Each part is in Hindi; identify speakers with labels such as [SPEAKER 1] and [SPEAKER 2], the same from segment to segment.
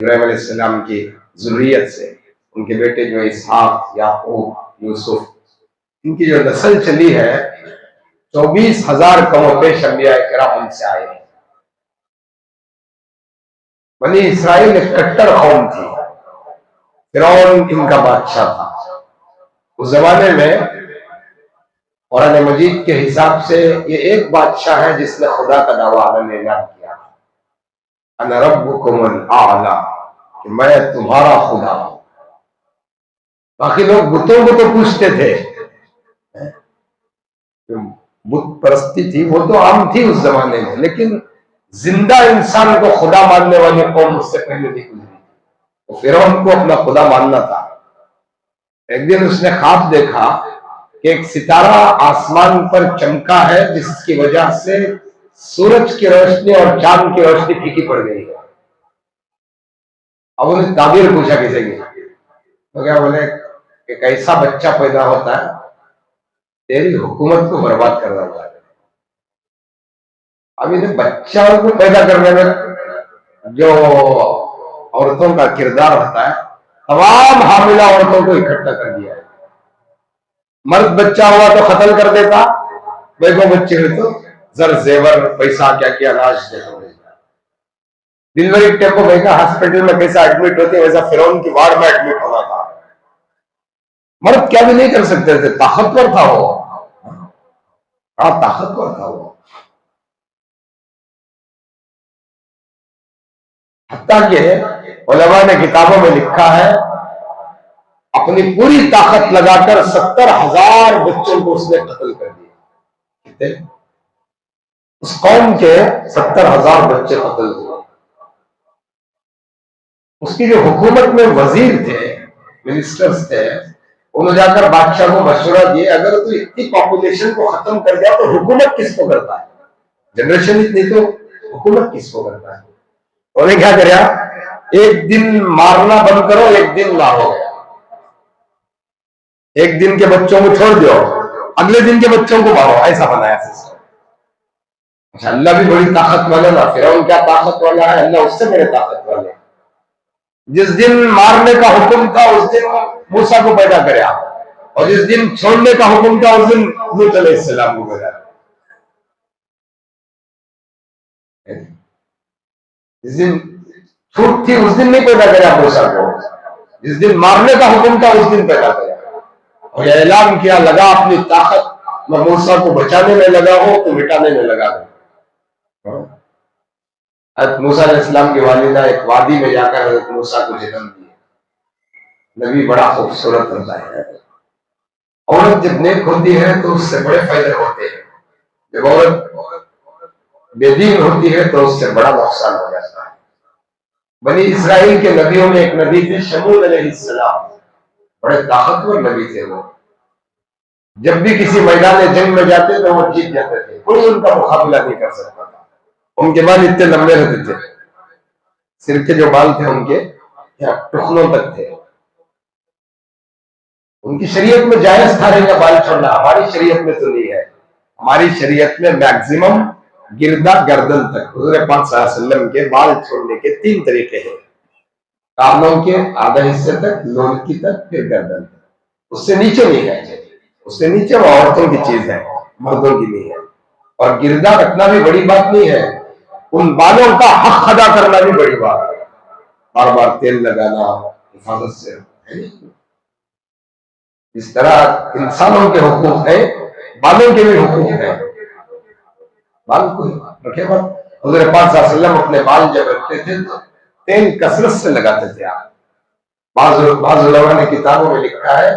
[SPEAKER 1] इब्राहिम अलैहिस्सलाम की ज़ुर्रियत से, उनके बेटे जो इसहाक, याकूब, यूसुफ, इनकी जो नस्ल चली है 24,000 कमों पेश अंबिया किराम उनसे आए हैं। बनी इसराइल एक कट्टर कौम थी, फिरौन इनका बादशाह था। उस जमाने में कुरान मजीद के हिसाब से ये एक बादशाह है जिसने खुदा का दावा आलम ऐलान किया, अना रब्बुकुमुल आला, कि मैं तुम्हारा खुदा हूं। बाकी लोग बुतों को तो पूछते थे, बुत परस्ती थी वो तो आम थी उस जमाने में, लेकिन जिंदा इंसान को खुदा मानने वाली कौम उससे पहले नहीं गुजरी। तो फिरौन को अपना खुदा मानना था। एक दिन उसने ख्वाब देखा कि एक सितारा आसमान पर चमका है जिसकी वजह से सूरज की रोशनी और चांद की रोशनी फीकी पड़ गई है। अब उन्हें ताबीर पूछा किसी की, तो क्या बोले, एक ऐसा बच्चा पैदा होता है तेरी हुकूमत को बर्बाद करना होता है। अब इन्हें बच्चा को पैदा करने में जो औरतों का किरदार होता है, तमाम हामिला औरतों को इकट्ठा कर दिया है। मर्द बच्चा हुआ तो कत्ल कर देता, बेगो बच्चे हुए तो जर जेवर पैसा क्या क्या अनाज देता। डिलीवरी टेम्पो बेगा हॉस्पिटल में कैसा एडमिट होती है वैसा फिरौन की वार्ड में एडमिट होना था। मर्द क्या भी नहीं कर सकते थे, ताकतवर था वो, बड़ा ताकतवर था वो। हत्ता के उलमा ने किताबों में लिखा है अपनी पूरी ताकत लगाकर 70,000 बच्चों को उसने कत्ल कर दिया। कितने? उस कौम के 70,000 बच्चे कत्ल हुए। उसकी जो हुकूमत में वजीर थे, मिनिस्टर्स थे, उन्होंने जाकर बादशाह को मशवरा दिए, अगर तू इतनी पॉपुलेशन को खत्म कर दिया तो हुकूमत किसको करता है? जनरेशन इतनी तो हुकूमत किसको करता है? उन्हें क्या कराया, एक दिन मारना बंद करो, एक दिन मारो। एक दिन के बच्चों को छोड़ दो, अगले दिन के बच्चों को मारो, ऐसा बनाया सिस्टम। अल्लाह भी बड़ी ताकत वाला ना, फिरौन क्या ताकत वाला है, अल्लाह उससे बड़े ताकत वाले। जिस दिन मारने का हुक्म था उस दिन मूसा को पैदा कराया, और जिस दिन छोड़ने का हुक्म था उस दिन लूत अलैहिस्सलाम को पैदा कराया। जिस दिन छूट थी उस दिन नहीं पैदा कराया मूसा को, जिस दिन मारने का हुक्म था उस दिन पैदा कराया, और ऐलान किया, लगा अपनी ताकत, मैं मूसा को बचाने में लगा हूं तो मिटाने में लगा हूं। मूसा अलैहिस्सलाम की वालिदा एक वादी में जाकर हज़रत मूसा को जन्म दिया। नबी बड़ा खूबसूरत होता है। औरत जब नेक होती है तो उससे बड़े फायदे होते हैं, जब औरत बेदीन होती है तो उससे बड़ा नुकसान हो जाता है। बनी इसराइल के नबियों में एक नबी थे शमूल अलैहिस्सलाम, बड़े ताकतवर नबी थे वो। जब भी किसी मैदान जंग में जाते तो वो जीत जाते थे, कोई उनका मुकाबला नहीं कर सकता था। उनके बाल इतने लंबे रहते थे, सिर के जो बाल थे उनके टुकड़ों तक थे। उनकी शरीयत में जायज था इनका बाल छोड़ना, हमारी शरीयत में तो नहीं है। हमारी शरीयत में मैक्सिमम गिरदा गर्दन तक। हुज़ूर पाक सल्लल्लाहु अलैहि वसल्लम के बाल छोड़ने के 3 तरीके हैं, कानों के आधा हिस्से तक, लोलकी तक, फिर गर्दन तक, उससे नीचे नहीं है। उससे नीचे वो औरतों की चीज है, मर्दों की नहीं है। और गिरदा रखना भी बड़ी बात नहीं है, उन बालों का हक अदा करना भी बड़ी बात है। बार बार तेल लगाना हिफाजत से। इस तरह इंसानों के हुकूक है, बालों के भी हुकूक है। बाल को रखे मत। हुज़ूर पाक सल्लल्लाहु अलैहि वसल्लम अपने बाल जब रखते थे तो तेल कसरत से लगाते थे। आप बाज़ उलमा ने किताबों में लिखा है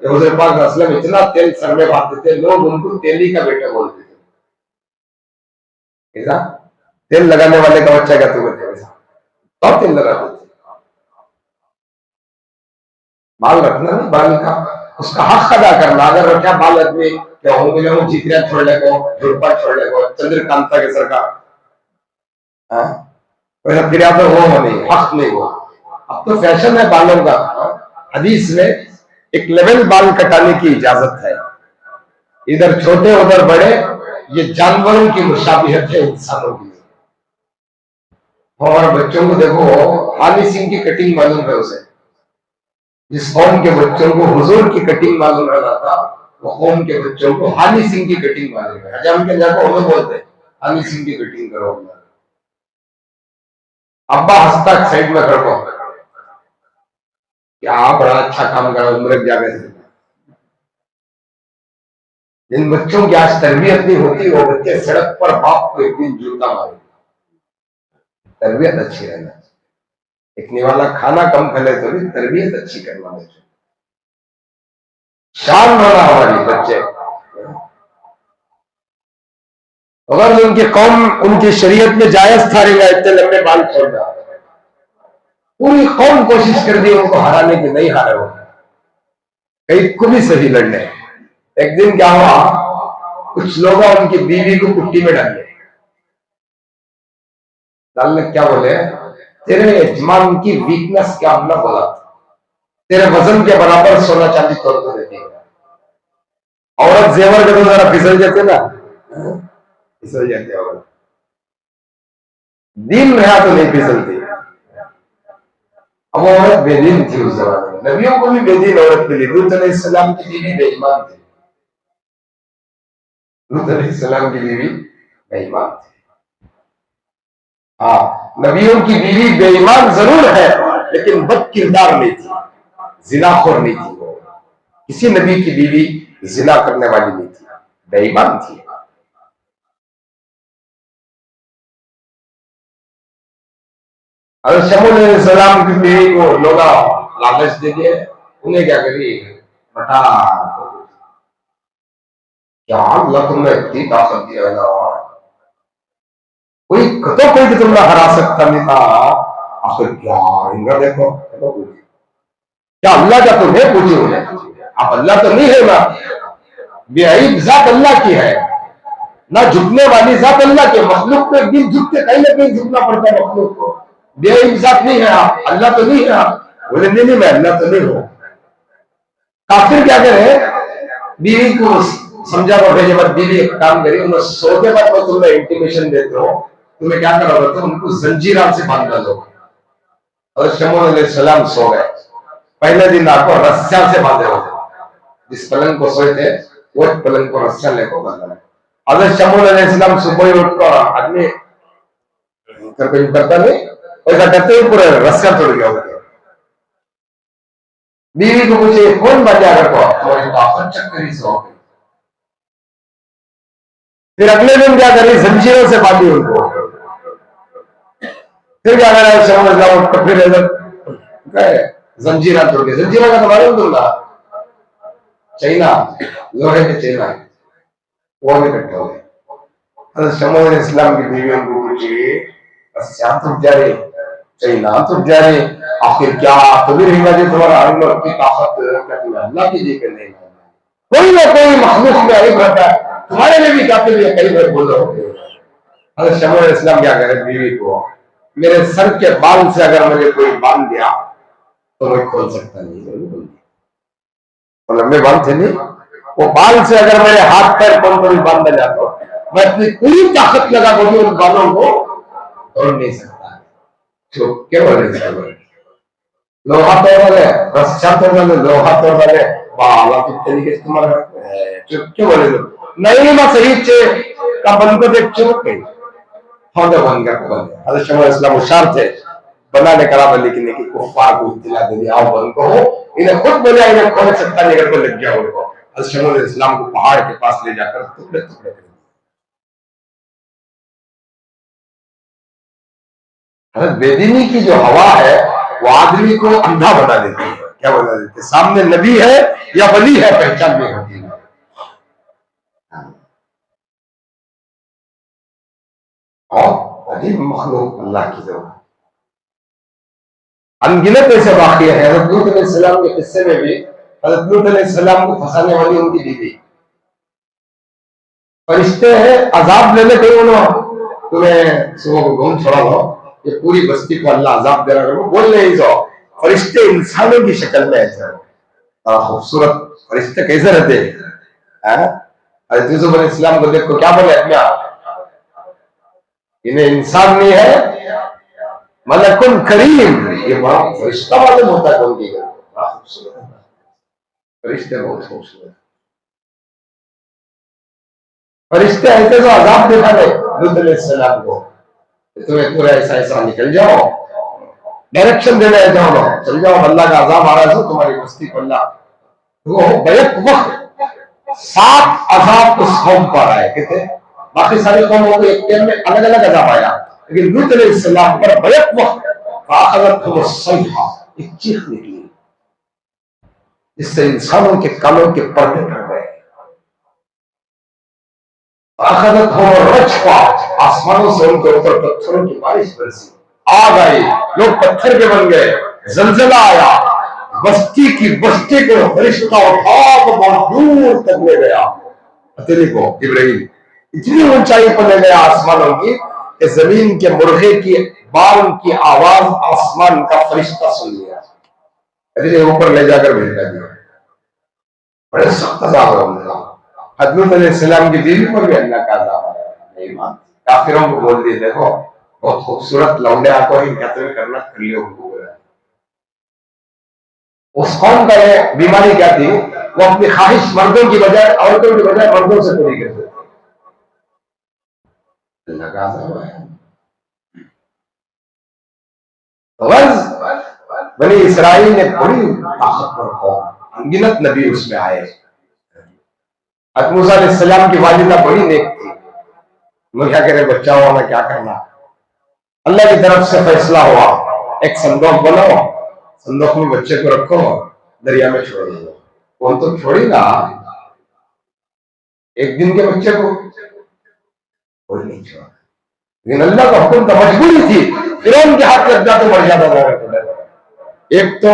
[SPEAKER 1] कि हुज़ूर पाक सल्लल्लाहु अलैहि वसल्लम इतना तेल सर में बांधते थे, लोग उनको तेली का बेटा बोलते थे। तेल लगाने वाले का बच्चा क्या तुम्हें थे, बहुत तेल लगाते थे। बाल रखना नहीं, बाल का उसका हक अदा करना। अगर रखा बाल आदमी क्या हो गया, वो जीतिया छोड़ लेगो, झुड़पा छोड़ लेगो, चंद्रकांता के सरकार वैसा फिर तो वो नहीं, हक नहीं हुआ। अब तो फैशन है बालों का। हदीस में एक लेवल बाल कटाने की इजाजत है, इधर छोटे उधर बड़े। ये जानवरों की मुशाबिहत है इंसानों की। और बच्चों को देखो, हानी सिंह की कटिंग मालूम है उसे। जिस कौम के बच्चों को हुजूर की कटिंग मालूम रहता था, वो कौम के बच्चों को हानी सिंह की कटिंग मालूम है। हजाम के जाकर हमें बोलते हानी सिंह की कटिंग करो। अब्बा हंसता साइड में खड़को, क्या बड़ा अच्छा काम करा उम्र जाके से। जिन बच्चों की आज तरबियत नहीं होती, वो बच्चे सड़क पर बाप को एक दिन जूता मारे। तरबियत अच्छी रहना, एक निवाला खाना कम खले तो भी तरबियत अच्छी करना चाहिए। शान होना हमारी बच्चे। अगर उनकी कौम उनकी शरीयत में जायज ठहरेगा इतने लंबे बाल छोड़ना, पूरी कौम कोशिश कर दी उनको हराने की, नहीं हारे वो कहीं को भी सही लड़ने। एक दिन क्या हुआ, कुछ लोग उनकी बीवी को कुट्टी में डाले। डालने क्या बोले, तेरे यजमान की वीकनेस क्या हमने बोला, तेरे वजन के बराबर सोना चांदी तोड़ को देती है। औरत जेवर के तो जरा फिसल जाते ना, फिसल जाते औरत, दीन रहा तो नहीं फिसलती। अब वो औरत बेदीन थी उस जमाने में, नबियों को भी बेदीन औरत मिली। लूत अलैहिस्सलाम की बीवी बेईमान थी, लूत अलैहिस्सलाम की बीवी बेईमान थी। हाँ, नबियों की बीवी बेईमान जरूर है, लेकिन बद किरदार नहीं थी, जिनाखोर नहीं थी। वो किसी नबी की बीवी जिना करने वाली नहीं थी, बेईमान थी। अगर शमूल अलैहिस्सलाम की बीवी को लोग लालच दे दिए, उन्हें क्या करी, बटा क्या अल्लाह तुमने इतनी ताकत दिया ना, कोई कतो कोई भी तुमने हरा सकता नहीं था। आखिर क्या इनका देखो, क्या अल्लाह का तुम्हें पूछे उन्हें, आप अल्लाह तो नहीं है ना, बेअईब जात अल्लाह की है ना, झुकने वाली जात अल्लाह की। मखलूक को एक दिन झुकते, कहीं ना कहीं झुकना पड़ता है मखलूक को। बेअईब जात नहीं है आप, अल्लाह तो नहीं है आप। बोले नहीं मैं अल्लाह तो नहीं हूं। काफिर क्या करे, बीवी को समझा भेजे मत, बीवी एक काम करी, उन्हें सोते बाद मैं तुम्हें इंटीमेशन देते हो, तुम्हें क्या करो, तो उनको जंजीरात से बांध डालो। और शमूल अलैहिस्सलाम सो गए। पहले दिन आपको रस्सियां से बांधे होते, जिस पलंग को सोए थे वो पलंग को रस्सियां लेकर बांधा। अगर शमूल अलैहिस्सलाम सुबह उठकर आदमी करता नहीं, वैसा करते ही पूरे रस्सियां तोड़ गया होते। बीवी को पूछे कौन बांधा रखो, चक्करी से हो गई। फिर अगले दिन क्या करी, जंजीरों से बांधी उनको। फिर क्या करा, शमूल फिर जंजीरा तोड़ के, जंजीरा का तुम्हारे दूंगा चाइना, लोहे के चाइना, वो भी इकट्ठे हो गए। शमूल अलैहिस्सलाम की बीवी उनको पूछी, रस्सियां टूट जा रही, चाइना टूट जा रही, आखिर क्या तभी रहेगा जो तुम्हारा अल्लाह की ताकत अल्लाह की जी के नहीं। कोई ना कोई मखलूक में अरीब रहता है, तुम्हारे लिए भी काफी लिए कई बार बोल रहे होते। हज़रत शमूल अलैहिस्सलाम क्या करे, बीवी को, मेरे सर के बाल से अगर मुझे कोई बांध दिया तो मैं खोल सकता नहीं। तो लंबे बाल थे नहीं, वो बाल से अगर मेरे हाथ पैर कौन भी बांधा जाता, मैं अपनी पूरी ताकत लगा कर उन बालों को तोड़ नहीं सकता। तो क्या बोले, लोहा तोड़ वाले, रस्सा तोड़ वाले, लोहा तोड़ वाले बाला किस तरीके से तुम्हारा क्यों बोले नहीं, मैं सही चे का बन को देख चुप गई हाँ बन गया बन। हज़रत शमूल अलैहिस्सलाम होशियार थे, बनाने करा लेकिन कुफार को इत्तला दे दिया, आओ बन को हो, इन्हें खुद बोला इन्हें खोल सकता नहीं, अगर को लग गया उनको। हज़रत शमूल अलैहिस्सलाम को पहाड़ के पास ले जाकर टुकड़े टुकड़े कर। हज़रत बेदीनी की जो हवा है वो आदमी को अंधा बना देती है। क्या बना देती है, सामने नबी है या वली है पहचान नहीं होती है। और अजीब मखलूक अल्लाह की जरूरत, अनगिनत ऐसे वाक़िए हैं। हज़रत लूत अलैहिस्सलाम के किस्से में भी हज़रत लूत अलैहिस्सलाम को फंसाने वाली उनकी बीवी, फरिश्ते हैं अजाब लेने गए, उन्होंने तुम्हें सुबह को घूम छोड़ा लो, ये पूरी बस्ती को अल्लाह अजाब दे रहा है, बोल नहीं जाओ। फरिश्ते इंसानों की शक्ल में ऐसे खूबसूरत फरिश्ते कैसे रहते हैं। हज़रत यूसुफ अलैहिस्सलाम को देखो क्या बोले, इन्हें इंसान नहीं है मलकुल करीम, ये बड़ा फरिश्ता मालूम होता है उनकी घर, बड़ा खूबसूरत फरिश्ते, बहुत खूबसूरत फरिश्ते ऐसे तो आजाद दिखा दे लूत अलैहिस्सलाम को, तुम्हें पूरा ऐसा ऐसा निकल जाओ, डायरेक्शन देने जाओ, चल जाओ, अल्लाह का अजाब आ रहा है तुम्हारी बस्ती पर, अल्लाह वो बैक वक्त 7 अजाब उस कौम पर आए, कहते बाकी सारी कौमों को एक टाइम में अलग अलग अजाब आया, लेकिन लूत अलैहिस्सलाम पर बैक वक्त एक चीख निकली जिससे इंसानों के कानों के पर्दे पड़ गए। आसमानों से उनके ऊपर पत्थरों की बारिश बरसी, आग आई, लोग पत्थर के बन गए, जलजला आया, बस्ती की बस्ती को फरिश्ता उठा को बहुत दूर तक ले गया, हथेली को इब्राहिम इतनी ऊंचाई पर ले गया आसमानों की कि जमीन के मुर्गे की बाल की आवाज आसमान का फरिश्ता सुन लिया, ऊपर ले जाकर भेजा दिया। बड़े सख्त अज़ाब होगा। हज़रत अलैहिस्सलाम की बीवी पर भी अल्लाह का अज़ाब आया, नहीं मान, काफिरों को बोल दिए देखो बहुत खूबसूरत लौंडे आपको ही कत्ल करना कर लियो। उस कौम का ये बीमारी क्या थी, वो अपनी ख्वाहिश मर्दों की बजाय, औरतों की बजाय मर्दों से पूरी करते थे। अल्लाह का अज़ाब आया। बनी इसराइल ने बड़ी ताकतवर कौम, अनगिनत नबी उसमें आए। हज़रत मूसा अलैहिस्सलाम की वालिदा बड़ी नेक थी, मैं क्या करे बच्चा हुआ मैं क्या करना, अल्लाह की तरफ से फैसला हुआ एक संदूक बनाओ, संदूक में बच्चे को रखो, दरिया में छोड़ दो। वो तो छोड़ेगा एक दिन के बच्चे को, कोई नहीं छोड़ा, लेकिन अल्लाह का हुक्म तो मजबूरी थी, फिरौन के हाथ लग जाते मर जाता था। एक तो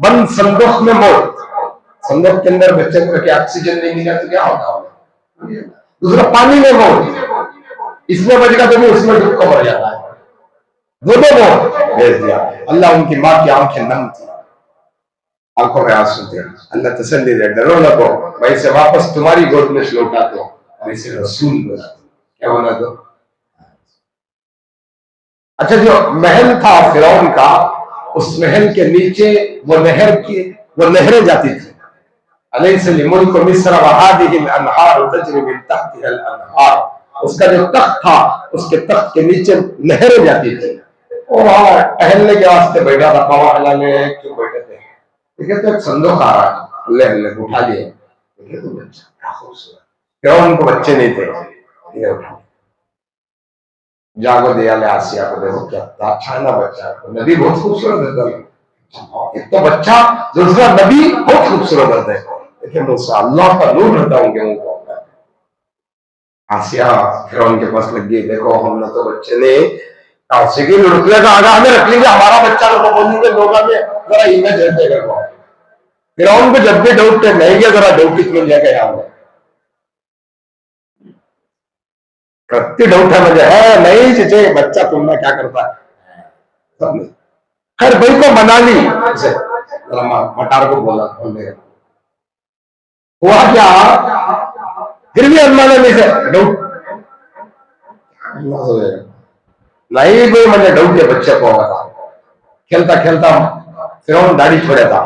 [SPEAKER 1] बंद संदूक में मौत, संदूक के अंदर बच्चे को रखे, ऑक्सीजन नहीं मिला तो क्या होगा, दूसरा पानी में मौत, इसमें बचेगा तो भी उसमें डूब कर मर जाता है, दोनों मौत भेज दिया। अल्लाह उनकी माँ की आंखें नम थी, आंखों में आंसू थे, अल्लाह तसल्ली दे, डरो न को, मैं इसे वापस तुम्हारी गोद में लौटा दो और इसे रसूल बना दो, क्या बना दो। अच्छा, जो महल था फिरौन का, उस महल के नीचे वो नहरें जाती थी। उसका जो तख्त था, उसके तख्त के नीचे नहरें जाती थी, और वहां टहलने के वास्ते बैठा था, पावा हिलाने क्यों बैठे थे, देखिए तो एक संदूक आ रहा है, अल्लाह उठा लिए, देखिए तो बच्चा क्या खूबसूरत, फिरौन को बच्चे नहीं थे, ये उठा जागो दिया ले आसिया को, देखो क्या अच्छा ना बच्चा, नबी बहुत खूबसूरत है, एक तो बच्चा दूसरा नबी बहुत खूबसूरत होता है, लेकिन अल्लाह का नूर रहता उनके मुंह को। आसिया फिरौन के पास लग गई, देखो हमने तो बच्चे ने की लुड़कले का आगा हमें रख लेंगे, हमारा बच्चा तो बोलेंगे लोग में जरा इमेज देगा। फिरौन को जब भी डाउट नहीं गया, जरा डाउट मिल जाएगा यहाँ में, कत्ती डाउट है मुझे, है नहीं चीचे बच्चा तुमने क्या करता है, खैर भाई को मना ली, मटार को बोला हुआ क्या, फिर भी अल्लाह ने से डाउट नहीं भाई, मैंने डाउट के बच्चे को होगा, खेलता खेलता फिरौन दाढ़ी छोड़ा था,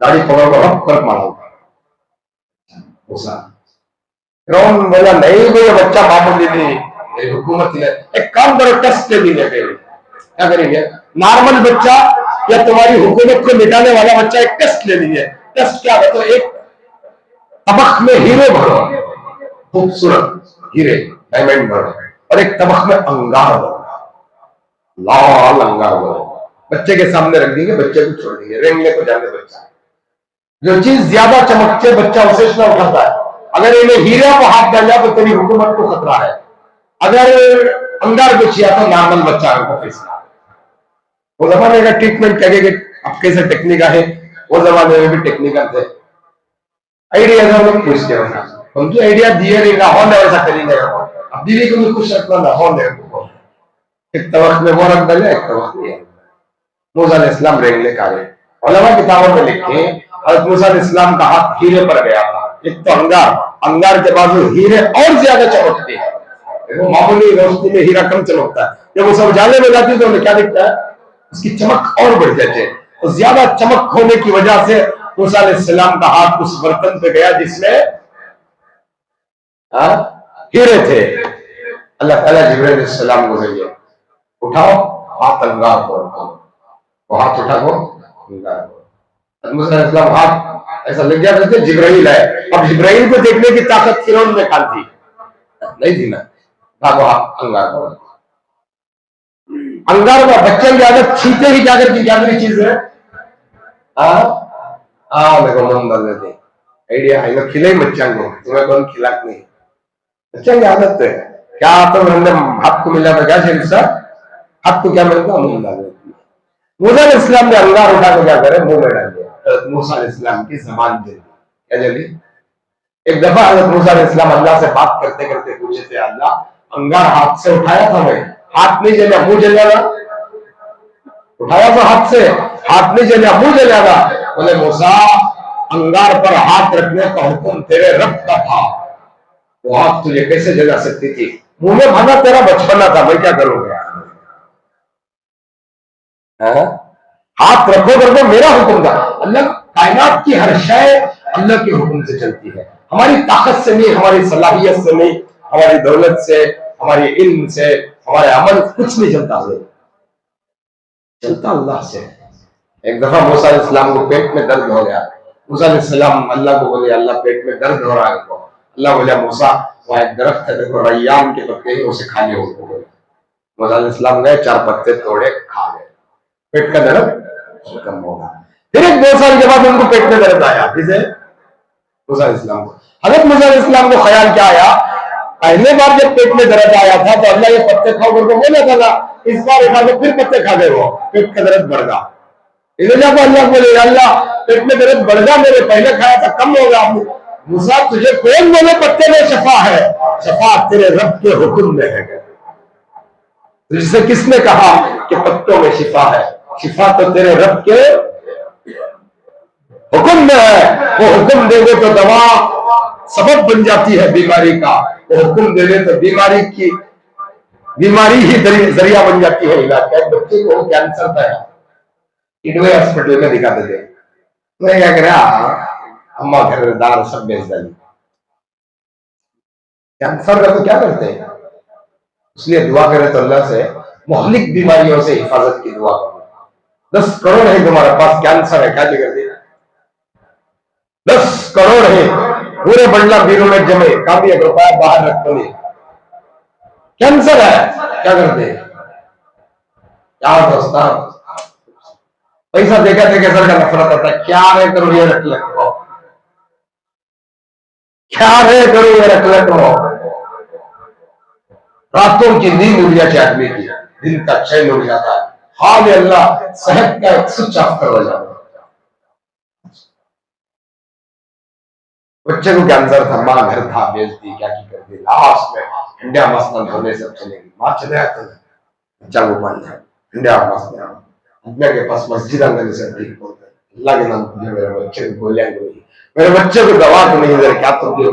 [SPEAKER 1] दाढ़ी पकड़ को हक कर मारा, फिरौन बोला नहीं भाई बच्चा मामूली नहीं, हुकूमत ने एक काम करो, टेस्ट ले लीजिए, क्या करेंगे, नॉर्मल बच्चा या तुम्हारी हुकूमत को मिटाने वाला बच्चा, एक टेस्ट ले लीजिए। टेस्ट क्या है, तो एक तबक में हीरे भरो, खूबसूरत हीरे डायमंड भरो, और एक तबक में अंगार भरो, लाल अंगार भरो, बच्चे के सामने रख देंगे, बच्चे को छोड़ देंगे, रेंगने को जाने बच्चा, जो चीज ज्यादा चमकते बच्चा उसे ना उठाता है, अगर इन्हें हीरा को हाथ डाला तो तेरी हुकूमत को खतरा है, अगर अंगार को छिया तो नॉर्मल बच्चा को फैसला। वो जमाने का ट्रीटमेंट क्या कि अब कैसे टेक्निक है, वो जमाने में भी टेक्निकल थे, आइडिया था लोग पूछते हैं, हम जो आइडिया दिए रहेगा हो ना वैसा करेंगे, अब बीवी को भी खुश रखना ना हो, एक तवक में वो रख डाले, एक तवक में मूसा अलैहिस्सलाम रेंगने का गए, उलमा किताबों में लिखे हज़रत मूसा अलैहिस्सलाम का हाथ हीरे पर गया था, एक तो अंगार के बाजू हीरे और ज्यादा चमकते हैं, वो मामूली रोशनी में हीरा कम चमकता है, जब वो सब उजाले में जाती है तो उन्हें क्या दिखता है, उसकी चमक और बढ़ जाती है। तो ज्यादा चमक होने की वजह से मूसा अलैहिस्सलाम का हाथ उस बर्तन पे गया जिसमें हीरे थे। अल्लाह ताला जिब्रील अलैहिस्सलाम को भेजे, उठाओ हाथ अंगार को, वो हाथ उठा को अंगार को। मूसा अलैहिस्सलाम हाथ ऐसा लग जाते थे, जिब्राइल है। अब जिब्राइल को देखने की ताकत फिरौन में कहां थी, नहीं थी ना। भागो हाथ अंगार को, अंगार का बच्चे की आदत छींटे ही जाकर की क्या चीज है, मेरे को मन डाल देते आइडिया है, खिले बच्चा को, तुम्हें कौन खिला नहीं, बच्चा की आदत है। क्या तो हमने हाथ को मिला था, क्या शरीर हाथ को क्या मिलता, मुंह डाल देते। मूसा अलैहिस्सलाम ने अंगार उठा कर क्या करे, मुंह में डाल दिया। मूसा अलैहिस्सलाम की जबान जली, क्या जली। एक दफा हज़रत मूसा अलैहिस्सलाम अल्लाह से बात करते करते पूछे थे, अल्लाह अंगार हाथ से उठाया था मैं, हाथ नहीं जला, मुंह जला था। उठाया था हाथ से, हाथ नहीं जला, मुंह जला था। बोले मूसा अंगार पर हाथ रखने का हुक्म तेरे रब का था, वो हाथ तुझे कैसे जला सकती थी, मुंह में भागा तेरा बचपना था, मैं क्या करूंगा। हाथ रखो करके मेरा हुक्म था। अल्लाह कायनात की हर शय अल्लाह के हुक्म से चलती है, हमारी ताकत से नहीं, हमारी सलाहियत से नहीं, हमारी दौलत से, हमारी इल्म से, हमारे अमल कुछ नहीं चलता, चलता अल्लाह से। एक दफा मूसा अलैहिस्सलाम को पेट में दर्द हो गया। मूसा अलैहिस्सलाम अल्लाह को बोले, अल्लाह पेट में दर्द हो रहा है को। अल्लाह बोले मूसा वहां एक दरख्त है, देखो रैयान के पत्ते हैं, उसे खा लियो। मूसा अलैहिस्सलाम गए, 4 पत्ते तोड़े, खा गए, पेट का दर्द खत्म होगा। फिर एक 2 साल के बाद उनको पेट में दर्द आया, किसे, मूसा अलैहिस्सलाम को। हज़रत मूसा अलैहिस्सलाम को ख्याल क्या आया, पहले बार जब पेट में दर्द आया था तो अल्लाह ये पत्ते खाओ करके बोला था, इस बार उठा के फिर पत्ते खा गए, वो पेट का दर्द बढ़ गया। इधर जाकर अल्लाह बोले, अल्लाह पेट में दर्द बढ़ गया, मेरे पहले खाया था कम होगा। मूसा तुझे कौन बोले पत्ते में शफा है, शफा तेरे रब के हुक्म में है। तुझसे किसने कहा कि पत्तों में शिफा है, शिफा तो तेरे रब के हुक्म में है। वो हुक्म देंगे तो दवा सबब बन जाती है बीमारी का, वो हुक्म दे दे तो बीमारी ही जरिया बन जाती है इलाज का। बच्चे को कैंसर था, किडवे हॉस्पिटल में दिखाते थे, मैं क्या करा, अम्मा घरदार सब बेच डाली। कैंसर का तो क्या करते हैं, इसलिए दुआ करें तो अल्लाह से मुहलिक बीमारियों से हिफाजत की दुआ करो। 10 करोड़ है तुम्हारे पास, कैंसर है, क्या कर दिया, 10 करोड़ है पूरे बंडला बीरों में जमे, काफी रुपया बाहर रखते नहीं, कैंसर है, क्या करते हैं, क्या दोस्ता पैसा देखा थे कैंसर का नफरत आता है, क्या रे करो ये रख लो, क्या रे करो ये रख लो। रातों की नींद उड़ जाती आदमी की, दिन का चैन उड़ जाता है, हाल अल्लाह सेहत का एक स्विच ऑफ करवा जाता है। बच्चे को कैंसर था, माँ घर था, बेचती क्या की करती, लास्ट में इंडिया मसलन होने सब चलेगी, माँ चले आते हैं बच्चा को पाल जाए इंडिया मसलन, अल्लाह के पास मस्जिद अंदर से ठीक होता है। अल्लाह के नाम पर मेरे बच्चे को गोलियां गोली, मेरे बच्चे को दवा तो नहीं दे, क्या तो दे,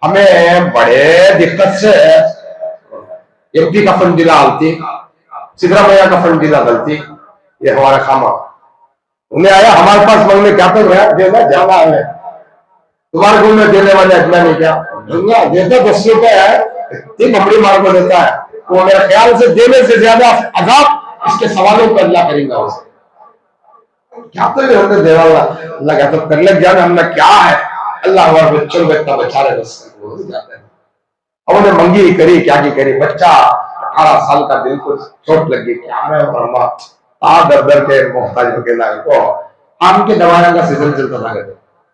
[SPEAKER 1] हमें बड़े दिक्कत से एमपी का फंड दिला आलती, सिद्धरामैया का फंड दिला गलती, ये हमारा खामा उन्हें आया हमारे पास मांगने, क्या तो देना जाना है तुम्हारे को में देने वाले इतना नहीं, क्या दुनिया देता 10 रुपए है, इतनी बड़ी मार को देता है, वो मेरे ख्याल से देने से ज्यादा अजाब इसके सवालों पर अल्लाह करेगा उसे। क्या तो हमने देवाला अल्लाह क्या तो कर ले जाना, हमने क्या है, अल्लाह हमारे बच्चों को इतना बचा रहे, बस हो जाता है। उन्हें मंगी करी, क्या की करी, बच्चा 18 साल का, दिल को चोट लगी, क्या है दर दर के मोहताज होके लाए को, आम की दवाइयों का सीजन चलता था,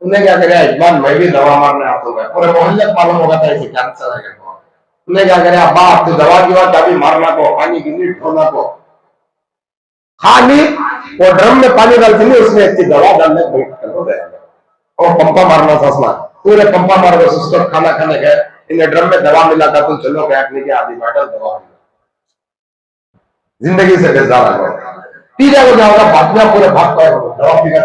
[SPEAKER 1] उन्हें क्या करे इजमान, मैं भी दवा मारने आता हूँ, पूरे मोहल्ले मालूम होगा था ऐसे कैंसर है, उन्हें क्या करे अब्बा तो दवा की बात अभी मारना को, पानी गिनी ढोना को, खाली वो ड्रम में पानी डालती नहीं, उसमें इतनी दवा डालने और पंपा मारना था, पूरे पंपा मार गए, उसको खाना खाने गए, इन्हें ड्रम में दवा मिला था, तो चलो बैठने के आधी बैठल दवा जिंदगी से बेजार आ गया, पी जाओ जाओगा, बातियां पूरे भाग पाए, दवा पी गए,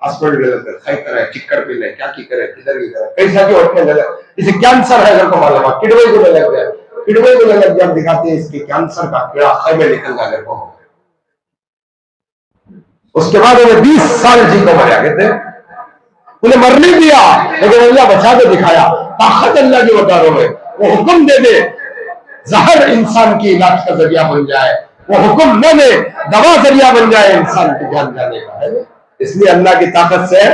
[SPEAKER 1] हॉस्पिटल गलत खाई करे चिक्कर पी ले क्या की करे किधर की करे कैसा की उठने लगे इसे कैंसर है अगर को मालूम है किडवे को लग गया किडवे को लग गया दिखाते हैं इसके कैंसर का कीड़ा खाई में निकल गया मेरे को उसके बाद उन्हें 20 साल जी को मरा कहते उन्हें मरने दिया लेकिन अल्लाह बचा के दिखाया ताकत अल्लाह की वतारों में वो हुक्म दे दे जहर इंसान की इलाज का जरिया बन जाए वो हुक्म न दे दवा जरिया बन जाए इंसान की जान जाने का है इसलिए अल्लाह की ताकत से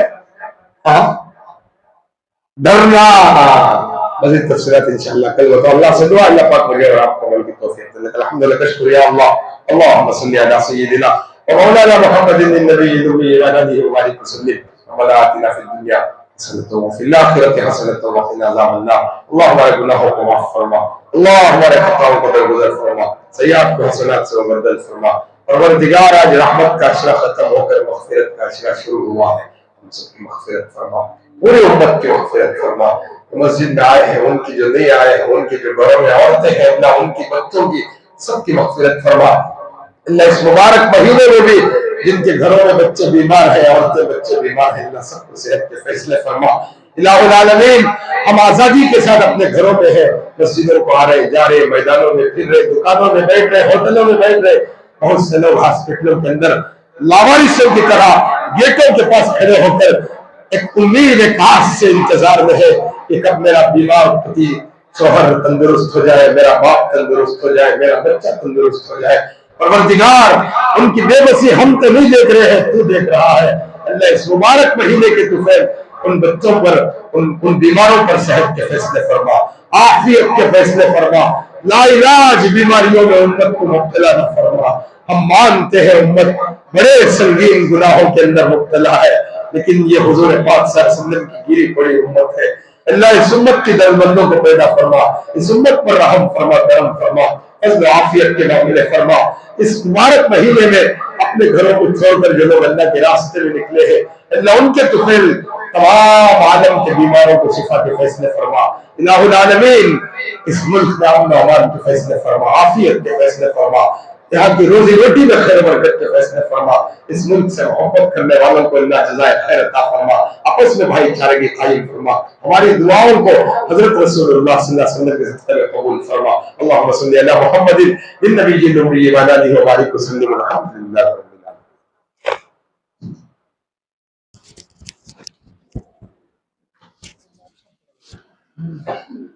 [SPEAKER 1] डरना मज़ीद तफसीलात इंशाअल्लाह कल बताओ अल्लाह से दुआ अल्लाह पाक मुझे और आपको अमल की तौफीक दे अल्हम्दुलिल्लाह का शुक्रिया अल्लाह अल्लाहुम्मा सल्ली अला सय्यिदिना व मौलाना मुहम्मदिन नबीय्यिल उम्मी व आलिहि व सल्लिम व आतिना फिद दुनिया हसनतन व फिल आखिरति हसनतन व क़िना अज़ाबन्नार अल्लाहुम्मा हमारे गुनाहों को माफ फरमा अल्लाह हमारे खताओं को दरगुजर फरमा सय्यात को हसनात से मुबद्दल फरमा परवरदिगार आज रहमत का अशरा खत्म होकर मग़फ़िरत का अशरा शुरू हुआ है हम सबकी मग़फ़िरत फरमा पूरी उम्मत की मग़फ़िरत फरमा मस्जिद में आए हैं उनकी जो नहीं आए हैं उनके जो घरों में औरतें हैं अल्लाह उनकी बच्चों की सबकी मग़फ़िरत फरमा अल्लाह इस मुबारक महीने में भी जिनके घरों में बच्चे बीमार हैं औरतें बच्चे बीमार हैं अल्लाह सबको सेहत के फैसले फरमा इलाहुल आलमीन हम आजादी के साथ अपने घरों में हैं मस्जिदों को आ रहे जा रहे मैदानों में फिर रहे दुकानों में बैठ रहे होटलों में बैठ रहे बहुत से लोग हॉस्पिटलों के अंदर लावारिसों की तरह गेटों के पास खड़े होकर एक उम्मीद एक आस से इंतजार में है कि कब मेरा बीमार पति शोहर तंदुरुस्त हो जाए मेरा बाप तंदुरुस्त हो जाए मेरा बच्चा तंदुरुस्त हो जाए परवरदिगार उनकी बेबसी हम तो नहीं देख रहे हैं तू देख रहा है अल्लाह इस मुबारक महीने के तुफैल उन बच्चों पर उन बीमारों पर सेहत के फैसले फरमा आफियत के फैसले फरमा लाइलाज बीमारियों में उम्मत को मुब्तला न फरमा हम मानते हैं उम्मत बड़े संगीन गुनाहों के अंदर मुब्तला है लेकिन ये हुजूर पाक सल्लल्लाहु अलैहि वसल्लम की गिरी पड़ी उम्मत है अल्लाह इस उम्मत की दरबंदों को पैदा फरमा इस उम्मत पर रहम फरमा करम फरमा फज़्ल आफियत के मामले फरमा इस मुबारक महीने में अपने घरों को छोड़कर जो लोग अल्लाह के रास्ते में निकले हैं अल्लाह उनके तुफैल तमाम आलम के बीमारों को शिफा के फैसले फरमा इलाहुल आलमीन इस मुल्क में अमन अमान के फैसले फरमा आफियत के फैसले फरमा यहाँ की रोजी रोटी में खैर बरकत के फैसले फरमा इस मुल्क से मोहब्बत करने वालों को अल्लाह जज़ाए खैर अता फरमा आपस में भाईचारे की कायम फरमा हमारी दुआओं को हजरत रसूलुल्लाह सल्लल्लाहु अलैहि वसल्लम के ज़रिए में कबूल फरमा अल्लाहुम्मा सल्ली अला मुहम्मदिन बिन नबिय्यिल उम्मी व आलिहि व बारिक वसल्लिम अल्हम्दुलिल्लाह रब्बिल आलमीन